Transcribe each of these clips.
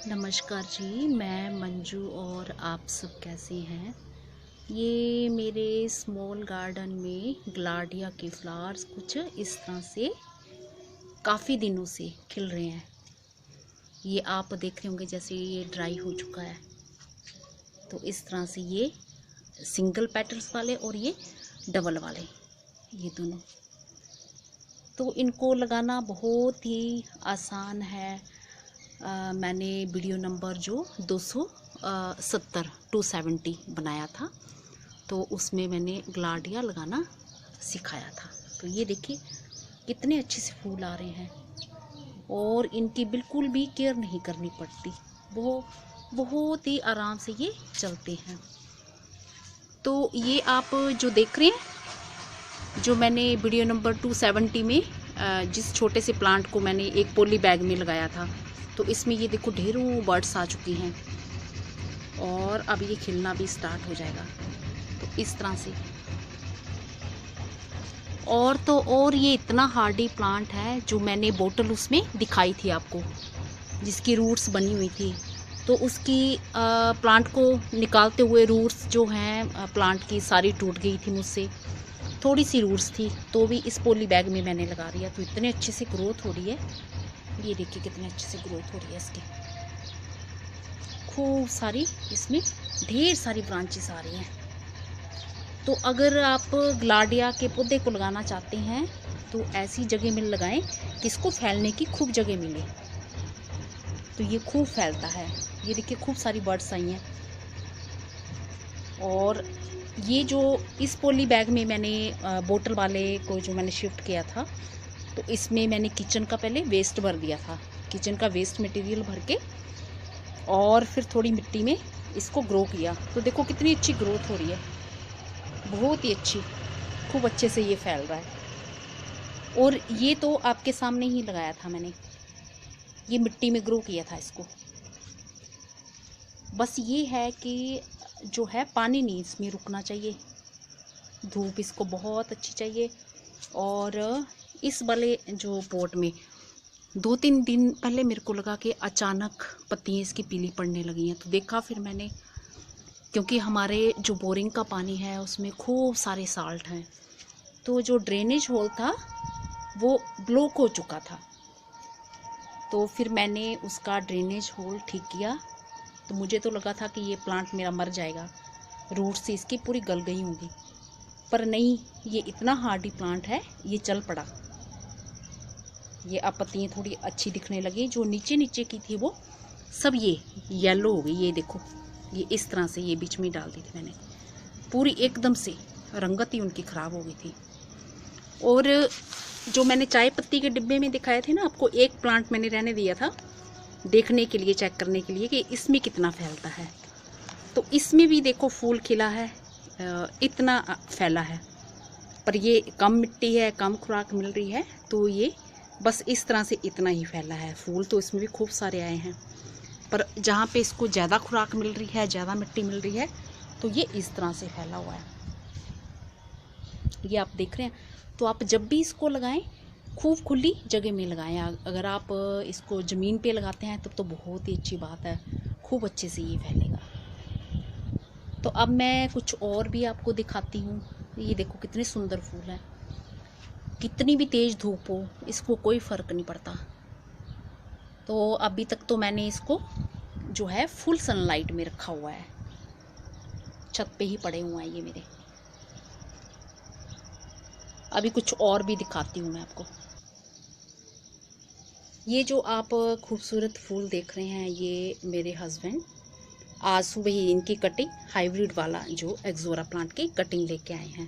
नमस्कार जी, मैं मंजू और आप सब कैसे हैं। ये मेरे स्मॉल गार्डन में ग्लाडिया के फ्लावर्स कुछ इस तरह से काफ़ी दिनों से खिल रहे हैं। ये आप देख रहे होंगे जैसे ये ड्राई हो चुका है, तो इस तरह से ये सिंगल पेटल्स वाले और ये डबल वाले, ये दोनों। तो इनको लगाना बहुत ही आसान है। मैंने वीडियो नंबर जो 270 बनाया था, तो उसमें मैंने ग्लाडिया लगाना सिखाया था। तो ये देखिए कितने अच्छे से फूल आ रहे हैं और इनकी बिल्कुल भी केयर नहीं करनी पड़ती, वो बहुत ही आराम से ये चलते हैं। तो ये आप जो देख रहे हैं, जो मैंने वीडियो नंबर 270 में जिस छोटे से प्लांट को मैंने एक पॉली बैग में लगाया था, तो इसमें ये देखो ढेरों बर्ड्स आ चुकी हैं और अब ये खिलना भी स्टार्ट हो जाएगा। तो इस तरह से और ये इतना हार्डी प्लांट है, जो मैंने बोतल उसमें दिखाई थी आपको, जिसकी रूट्स बनी हुई थी। तो उसकी प्लांट को निकालते हुए रूट्स जो हैं प्लांट की सारी टूट गई थी मुझसे, थोड़ी सी रूट्स थी, तो भी इस पॉली बैग में मैंने लगा दिया। तो इतने अच्छे से ग्रोथ हो रही है, ये देखिए कितने अच्छे से ग्रोथ हो रही है इसकी, खूब सारी इसमें ढेर सारी ब्रांचेस आ रही हैं। तो अगर आप ग्लाडिया के पौधे को लगाना चाहते हैं तो ऐसी जगह में लगाएं कि इसको फैलने की खूब जगह मिले। तो ये खूब फैलता है, ये देखिए खूब सारी बर्ड्स आई हैं। और ये जो इस पॉली बैग में मैंने बोतल वाले को जो मैंने शिफ्ट किया था, तो इसमें मैंने किचन का पहले वेस्ट भर दिया था, किचन का वेस्ट मटेरियल भर के, और फिर थोड़ी मिट्टी में इसको ग्रो किया। तो देखो कितनी अच्छी ग्रोथ हो रही है, बहुत ही अच्छी, खूब अच्छे से ये फैल रहा है। और ये तो आपके सामने ही लगाया था मैंने, ये मिट्टी में ग्रो किया था इसको। बस ये है कि जो है पानी नहीं इसमें रुकना चाहिए, धूप इसको बहुत अच्छी चाहिए। और इस वाले जो पॉट में 2-3 दिन पहले मेरे को लगा कि अचानक पत्तियाँ इसकी पीली पड़ने लगी हैं। तो देखा फिर मैंने, क्योंकि हमारे जो बोरिंग का पानी है उसमें खूब सारे साल्ट हैं, तो जो ड्रेनेज होल था वो ब्लॉक हो चुका था। तो फिर मैंने उसका ड्रेनेज होल ठीक किया। तो मुझे तो लगा था कि ये प्लांट मेरा मर जाएगा, रूट से इसकी पूरी गल गई होंगी, पर नहीं, ये इतना हार्डी प्लांट है, ये चल पड़ा। ये अब पत्तियाँ थोड़ी अच्छी दिखने लगी, जो नीचे नीचे की थी वो सब ये येलो हो गई। ये देखो, ये इस तरह से ये बीच में डाल दी थी मैंने, पूरी एकदम से रंगत ही उनकी ख़राब हो गई थी। और जो मैंने चाय पत्ती के डिब्बे में दिखाए थे ना आपको, एक प्लांट मैंने रहने दिया था देखने के लिए, चेक करने के लिए कि इसमें कितना फैलता है। तो इसमें भी देखो फूल खिला है, इतना फैला है, पर ये कम मिट्टी है, कम खुराक मिल रही है, तो ये बस इस तरह से इतना ही फैला है। फूल तो इसमें भी खूब सारे आए हैं, पर जहाँ पे इसको ज़्यादा खुराक मिल रही है, ज़्यादा मिट्टी मिल रही है, तो ये इस तरह से फैला हुआ है। ये आप देख रहे हैं। तो आप जब भी इसको लगाएं खूब खुली जगह में लगाएं। अगर आप इसको ज़मीन पे लगाते हैं तब तो बहुत ही अच्छी बात है, खूब अच्छे से ये फैलेगा। तो अब मैं कुछ और भी आपको दिखाती हूँ। ये देखो कितने सुंदर फूल हैं, कितनी भी तेज़ धूप हो इसको कोई फ़र्क नहीं पड़ता। तो अभी तक तो मैंने इसको जो है फुल सनलाइट में रखा हुआ है, छत पे ही पड़े हुए हैं ये मेरे। अभी कुछ और भी दिखाती हूँ मैं आपको। ये जो आप खूबसूरत फूल देख रहे हैं, ये मेरे हस्बैंड आज सुबह ही इनकी कटिंग, हाइब्रिड वाला जो एक्सोरा प्लांट की कटिंग लेके आए हैं।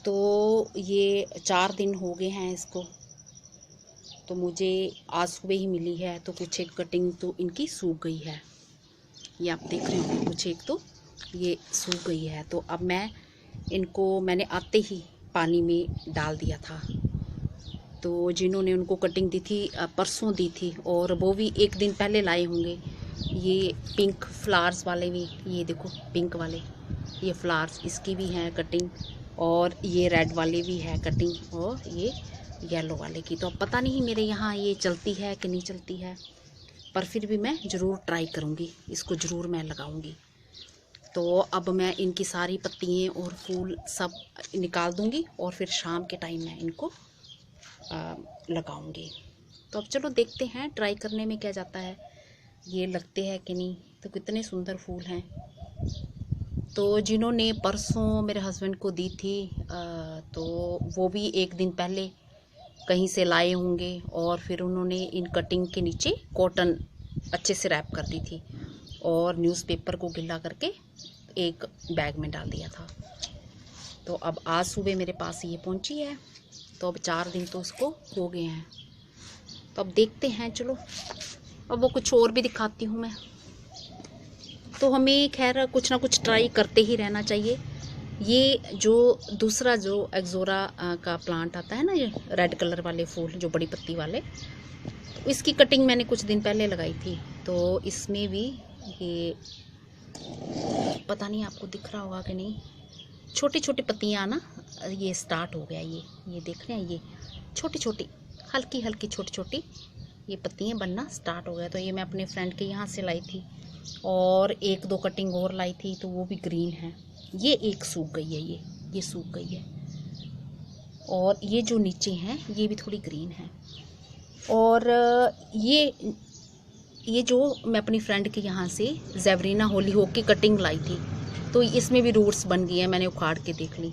तो ये 4 दिन हो गए हैं इसको, तो मुझे आज सुबह ही मिली है। तो कुछ एक कटिंग तो इनकी सूख गई है, ये आप देख रहे हो, कुछ एक तो ये सूख गई है। तो अब मैंने आते ही पानी में डाल दिया था। तो जिन्होंने उनको कटिंग दी थी परसों दी थी, और वो भी 1 दिन पहले लाए होंगे। ये पिंक फ्लावर्स वाले भी, ये देखो पिंक वाले ये फ्लावर्स, इसकी भी है कटिंग, और ये रेड वाले भी है कटिंग, और ये येलो वाले की। तो अब पता नहीं मेरे यहाँ ये चलती है कि नहीं चलती है, पर फिर भी मैं ज़रूर ट्राई करूँगी, इसको ज़रूर मैं लगाऊँगी। तो अब मैं इनकी सारी पत्तियाँ और फूल सब निकाल दूँगी और फिर शाम के टाइम मैं इनको लगाऊँगी। तो अब चलो देखते हैं, ट्राई करने में क्या जाता है, ये लगते हैं कि नहीं। तो कितने सुंदर फूल हैं। तो जिन्होंने परसों मेरे हस्बैंड को दी थी तो वो भी एक दिन पहले कहीं से लाए होंगे और फिर उन्होंने इन कटिंग के नीचे कॉटन अच्छे से रैप कर दी थी और न्यूज़पेपर को गिला करके एक बैग में डाल दिया था। तो अब आज सुबह मेरे पास ये पहुंची है। तो अब 4 दिन तो उसको हो गए हैं। तो अब देखते हैं, चलो अब वो कुछ और भी दिखाती हूँ मैं। तो हमें खैर कुछ ना कुछ ट्राई करते ही रहना चाहिए। ये जो दूसरा जो एक्जोरा का प्लांट आता है ना, ये रेड कलर वाले फूल जो बड़ी पत्ती वाले, तो इसकी कटिंग मैंने कुछ दिन पहले लगाई थी। तो इसमें भी ये पता नहीं आपको दिख रहा होगा कि नहीं, छोटी छोटी पत्तियाँ ना ये स्टार्ट हो गया। ये देख रहे हैं, ये छोटी छोटी हल्की हल्की छोटी छोटी ये पत्तियाँ बनना स्टार्ट हो गया। तो ये मैं अपने फ्रेंड के यहाँ से लाई थी और 1-2 कटिंग और लाई थी, तो वो भी ग्रीन है। ये एक सूख गई है, ये सूख गई है। और ये जो नीचे हैं ये भी थोड़ी ग्रीन है। और ये जो मैं अपनी फ्रेंड के यहाँ से ज़ेवरीना होलीहोक की कटिंग लाई थी, तो इसमें भी रूट्स बन गई हैं, मैंने उखाड़ के देख ली।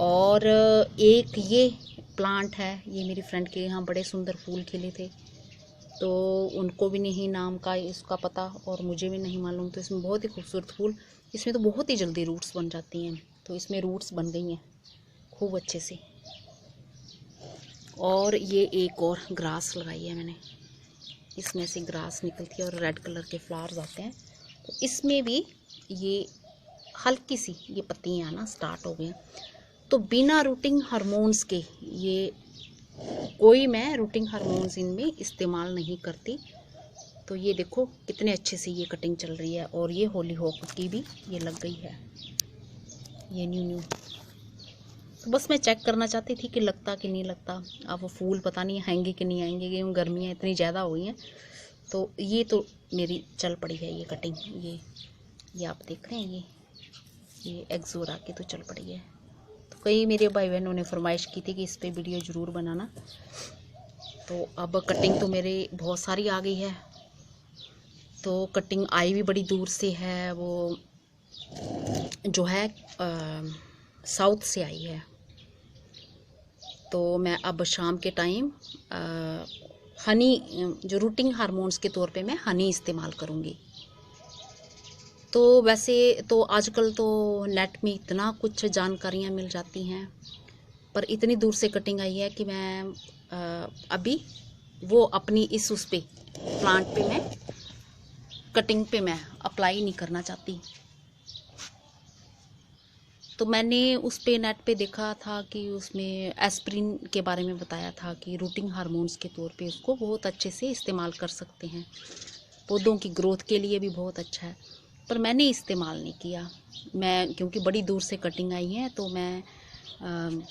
और एक ये प्लांट है, ये मेरी फ्रेंड के यहाँ बड़े सुंदर फूल खिले थे, तो उनको भी नहीं नाम का इसका पता और मुझे भी नहीं मालूम। तो इसमें बहुत ही खूबसूरत फूल, इसमें तो बहुत ही जल्दी रूट्स बन जाती हैं। तो इसमें रूट्स बन गई हैं खूब अच्छे से। और ये एक और ग्रास लगाई है मैंने, इसमें से ग्रास निकलती है और रेड कलर के फ्लावर्स आते हैं। तो इसमें भी ये हल्की सी ये पत्तियाँ आना स्टार्ट हो गई हैं। तो बिना रूटिंग हार्मोन्स के, ये कोई मैं रूटिंग हार्मोन्स इनमें इस्तेमाल नहीं करती। तो ये देखो कितने अच्छे से ये कटिंग चल रही है। और ये होलीहोक की भी ये लग गई है, ये न्यू। तो बस मैं चेक करना चाहती थी कि लगता कि नहीं लगता। अब वो फूल पता नहीं आएंगे कि नहीं आएंगे, क्योंकि गर्मियाँ इतनी ज़्यादा हो गई हैं। तो ये तो मेरी चल पड़ी है ये कटिंग, ये आप देख रहे हैं, ये एक्जोरा की तो चल पड़ी है। तो कई मेरे भाई बहनों ने फरमाइश की थी कि इस पर वीडियो ज़रूर बनाना। तो अब कटिंग तो मेरे बहुत सारी आ गई है। तो कटिंग आई भी बड़ी दूर से है, वो जो है साउथ से आई है। तो मैं अब शाम के टाइम हनी, जो रूटिंग हार्मोन्स के तौर पे मैं हनी इस्तेमाल करूँगी। तो वैसे तो आजकल तो नेट में इतना कुछ जानकारियाँ मिल जाती हैं, पर इतनी दूर से कटिंग आई है कि मैं अभी वो अपनी इस उस पे प्लांट पे मैं कटिंग पे मैं अप्लाई नहीं करना चाहती। तो मैंने उस पे नेट पे देखा था कि उसमें एस्प्रिन के बारे में बताया था कि रूटिंग हार्मोन्स के तौर पे उसको बहुत अच्छे से इस्तेमाल कर सकते हैं, पौधों की ग्रोथ के लिए भी बहुत अच्छा है। पर मैंने इस्तेमाल नहीं किया, मैं क्योंकि बड़ी दूर से कटिंग आई है। तो मैं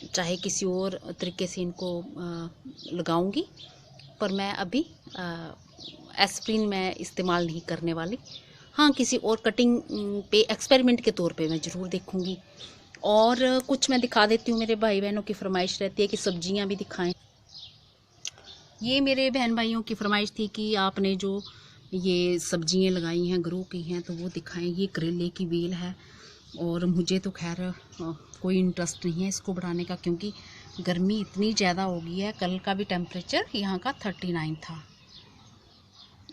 चाहे किसी और तरीके से इनको लगाऊंगी, पर मैं अभी एस्प्रिन मैं इस्तेमाल नहीं करने वाली। हाँ, किसी और कटिंग पे एक्सपेरिमेंट के तौर पे मैं ज़रूर देखूंगी। और कुछ मैं दिखा देती हूँ, मेरे भाई बहनों की फरमाइश रहती है कि सब्जियां भी दिखाएं। ये मेरे बहन भाइयों की फरमाइश थी कि आपने जो ये सब्जियां लगाई हैं, ग्रो की हैं, तो वो दिखाएं। ये करेले की बेल है और मुझे तो खैर कोई इंटरेस्ट नहीं है इसको बढ़ाने का, क्योंकि गर्मी इतनी ज़्यादा हो गई है। कल का भी टेम्परेचर यहाँ का 39 था।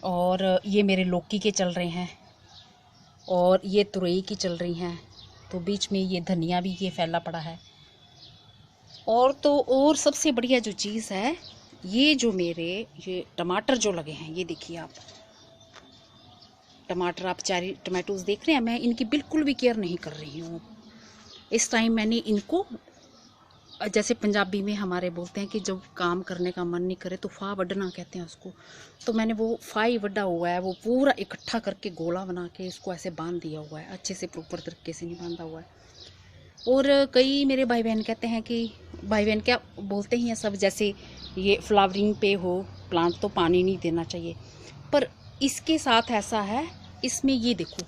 और ये मेरे लौकी के चल रहे हैं और ये तुरई की चल रही हैं। तो बीच में ये धनिया भी ये फैला पड़ा है। और तो और सबसे बढ़िया जो चीज़ है, ये जो मेरे ये टमाटर जो लगे हैं, ये देखिए आप टमाटर, आप चेरी टमाटोज देख रहे हैं। मैं इनकी बिल्कुल भी केयर नहीं कर रही हूँ इस टाइम। मैंने इनको, जैसे पंजाबी में हमारे बोलते हैं कि जब काम करने का मन नहीं करे तो फा वड्डना कहते हैं उसको। तो मैंने वो फा ही वड्डा हुआ है, वो पूरा इकट्ठा करके गोला बना के इसको ऐसे बांध दिया हुआ है, अच्छे से प्रॉपर तरीके से नहीं बांधा हुआ है। और कई मेरे भाई बहन कहते हैं कि, भाई बहन क्या बोलते ही हैं सब, जैसे ये फ्लावरिंग पे हो प्लांट तो पानी नहीं देना चाहिए। पर इसके साथ ऐसा है, इसमें ये देखो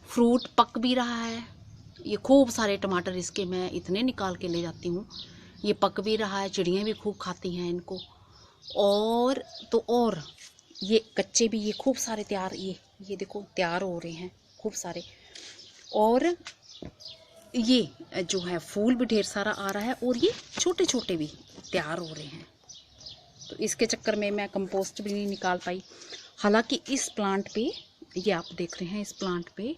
फ्रूट पक भी रहा है। ये खूब सारे टमाटर इसके मैं इतने निकाल के ले जाती हूँ, ये पक भी रहा है, चिड़ियाँ भी खूब खाती हैं इनको। और तो और ये कच्चे भी ये खूब सारे तैयार, ये देखो तैयार हो रहे हैं खूब सारे। और ये जो है फूल भी ढेर सारा आ रहा है, और ये छोटे छोटे भी तैयार हो रहे हैं। तो इसके चक्कर में मैं कंपोस्ट भी नहीं निकाल पाई। हालांकि इस प्लांट पे, ये आप देख रहे हैं, इस प्लांट पे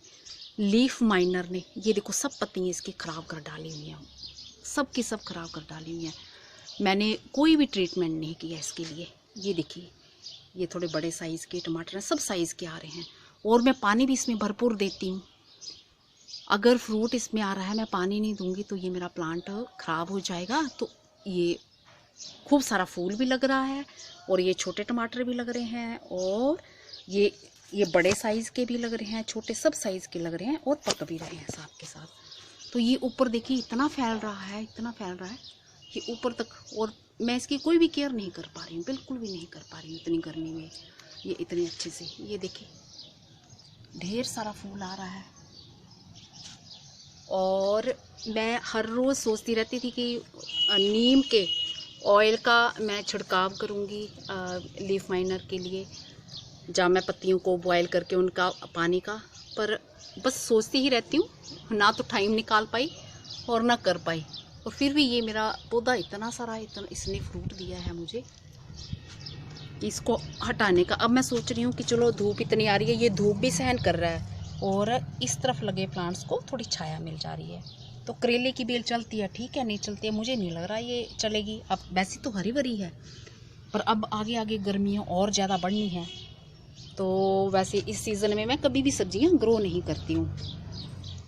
लीफ माइनर ने ये देखो सब पत्तियाँ इसकी ख़राब कर डाली हुई हैं, सब की सब खराब कर डाली हुई हैं। मैंने कोई भी ट्रीटमेंट नहीं किया इसके लिए। ये देखिए, ये थोड़े बड़े साइज़ के टमाटर हैं, सब साइज़ के आ रहे हैं। और मैं पानी भी इसमें भरपूर देती हूँ। अगर फ्रूट इसमें आ रहा है, मैं पानी नहीं दूंगी तो ये मेरा प्लांट ख़राब हो जाएगा। तो ये खूब सारा फूल भी लग रहा है, और ये छोटे टमाटर भी लग रहे हैं, और ये बड़े साइज़ के भी लग रहे हैं, छोटे सब साइज़ के लग रहे हैं, और पक भी रहे हैं साथ के साथ। तो ये ऊपर देखिए इतना फैल रहा है, इतना फैल रहा है कि ऊपर तक। और मैं इसकी कोई भी केयर नहीं कर पा रही हूँ, बिल्कुल भी नहीं कर पा रही हूँ इतनी गर्मी में। ये इतने अच्छे से, ये देखिए ढेर सारा फूल आ रहा है। और मैं हर रोज़ सोचती रहती थी कि नीम के ऑयल का मैं छिड़काव करूँगी लीफ माइनर के लिए, जहाँ मैं पत्तियों को बॉयल करके उनका पानी का। पर बस सोचती ही रहती हूँ, ना तो टाइम निकाल पाई और ना कर पाई। और फिर भी ये मेरा पौधा इतना सारा, इतना इसने फ्रूट दिया है मुझे, इसको हटाने का अब मैं सोच रही हूँ कि चलो धूप इतनी आ रही है, ये धूप भी सहन कर रहा है, और इस तरफ लगे प्लांट्स को थोड़ी छाया मिल जा रही है। तो करेले की बेल चलती है, ठीक है, नहीं चलती है मुझे नहीं लग रहा ये चलेगी। अब वैसे तो हरी भरी है, पर अब आगे आगे गर्मियाँ और ज़्यादा बढ़नी है। तो वैसे इस सीज़न में मैं कभी भी सब्जियाँ ग्रो नहीं करती हूँ।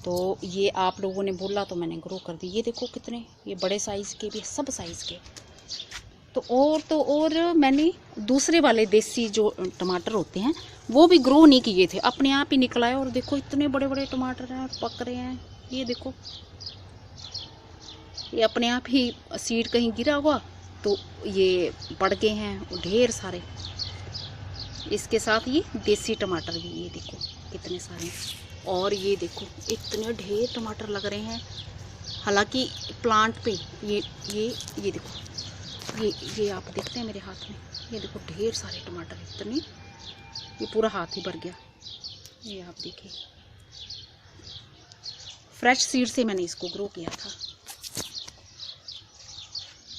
तो ये आप लोगों ने बोला तो मैंने ग्रो कर दी। ये देखो कितने, ये बड़े साइज़ के भी, सब साइज़ के। तो और मैंने दूसरे वाले देसी जो टमाटर होते हैं वो भी ग्रो नहीं किए थे, अपने आप ही निकल आए। और देखो इतने बड़े बड़े टमाटर हैं, पक रहे हैं। ये देखो, ये अपने आप ही सीड कहीं गिरा हुआ तो ये पड़ गए हैं ढेर सारे। इसके साथ ये देसी टमाटर भी, ये देखो कितने सारे। और ये देखो इतने ढेर टमाटर लग रहे हैं। हालांकि प्लांट पे ये देखो, ये आप देखते हैं मेरे हाथ में, ये देखो ढेर सारे टमाटर इतने, ये पूरा हाथ ही भर गया। ये आप देखिए, फ्रेश सीड से मैंने इसको ग्रो किया था,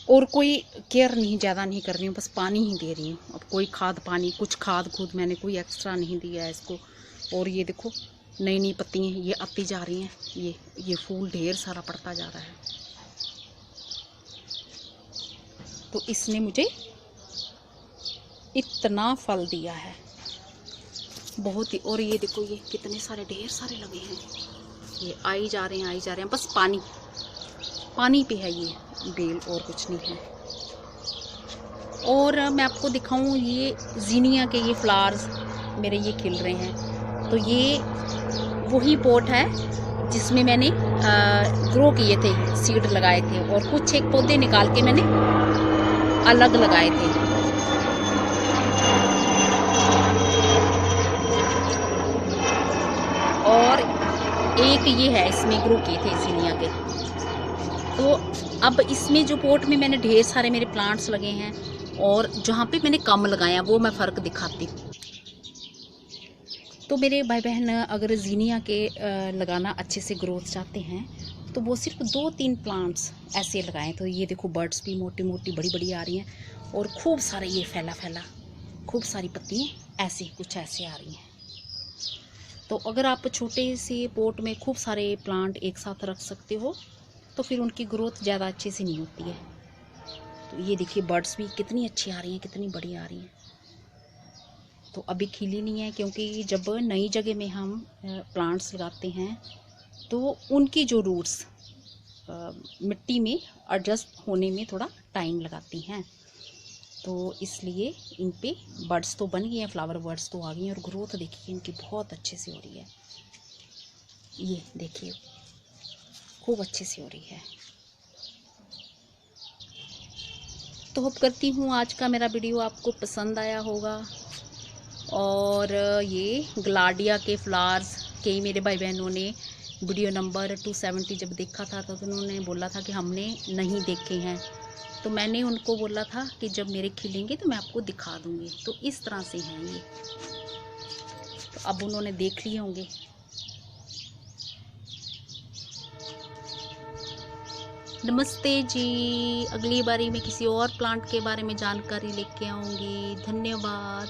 और कोई केयर नहीं, ज़्यादा नहीं कर रही हूँ, बस पानी ही दे रही हूँ। अब कोई खाद पानी, कुछ खाद खुद मैंने कोई एक्स्ट्रा नहीं दिया है इसको। और ये देखो नई नई पत्तियाँ ये आती जा रही हैं, ये फूल ढेर सारा पड़ता जा रहा है। तो इसने मुझे इतना फल दिया है बहुत ही। और ये देखो ये कितने सारे ढेर सारे लगे हैं, ये आई जा रहे हैं, बस पानी पे है ये बेल, और कुछ नहीं है। और मैं आपको दिखाऊं, ये जीनिया के ये फ्लावर्स मेरे ये खिल रहे हैं। तो ये वही पॉट है जिसमें मैंने ग्रो किए थे, सीड लगाए थे, और कुछ एक पौधे निकाल के मैंने अलग लगाए थे। और एक ये है, इसमें ग्रो किए थे जीनिया के। तो अब इसमें जो पॉट में मैंने ढेर सारे मेरे प्लांट्स लगे हैं, और जहाँ पे मैंने कम लगाया वो मैं फ़र्क दिखाती हूँ। तो मेरे भाई बहन अगर जीनिया के लगाना अच्छे से ग्रोथ चाहते हैं तो वो सिर्फ 2-3 प्लांट्स ऐसे लगाएं। तो ये देखो बर्ड्स भी मोटी मोटी बड़ी बड़ी आ रही हैं, और खूब सारे ये फैला खूब सारी पत्तियाँ ऐसे कुछ ऐसे आ रही हैं। तो अगर आप छोटे से पोट में खूब सारे प्लांट एक साथ रख सकते हो तो फिर उनकी ग्रोथ ज़्यादा अच्छे से नहीं होती है। तो ये देखिए बर्ड्स भी कितनी अच्छी आ रही हैं, कितनी बड़ी आ रही हैं। तो अभी खिली नहीं है, क्योंकि जब नई जगह में हम प्लांट्स लगाते हैं तो उनकी जो रूट्स मिट्टी में एडजस्ट होने में थोड़ा टाइम लगाती हैं। तो इसलिए इन पे बर्ड्स तो बन गए हैं, फ्लावर बर्ड्स तो आ गई हैं, और ग्रोथ देखिए इनकी बहुत अच्छे से हो रही है। ये देखिए खूब अच्छे से हो रही है। तो होप करती हूँ आज का मेरा वीडियो आपको पसंद आया होगा। और ये ग्लाडिया के फ्लावर्स कई मेरे भाई बहनों ने वीडियो नंबर 270 जब देखा था तो उन्होंने बोला था कि हमने नहीं देखे हैं, तो मैंने उनको बोला था कि जब मेरे खिलेंगे तो मैं आपको दिखा दूँगी। तो इस तरह से हैं ये, तो अब उन्होंने देख लिए होंगे। नमस्ते जी, अगली बारी मैं किसी और प्लांट के बारे में जानकारी लेके आऊँगी। धन्यवाद।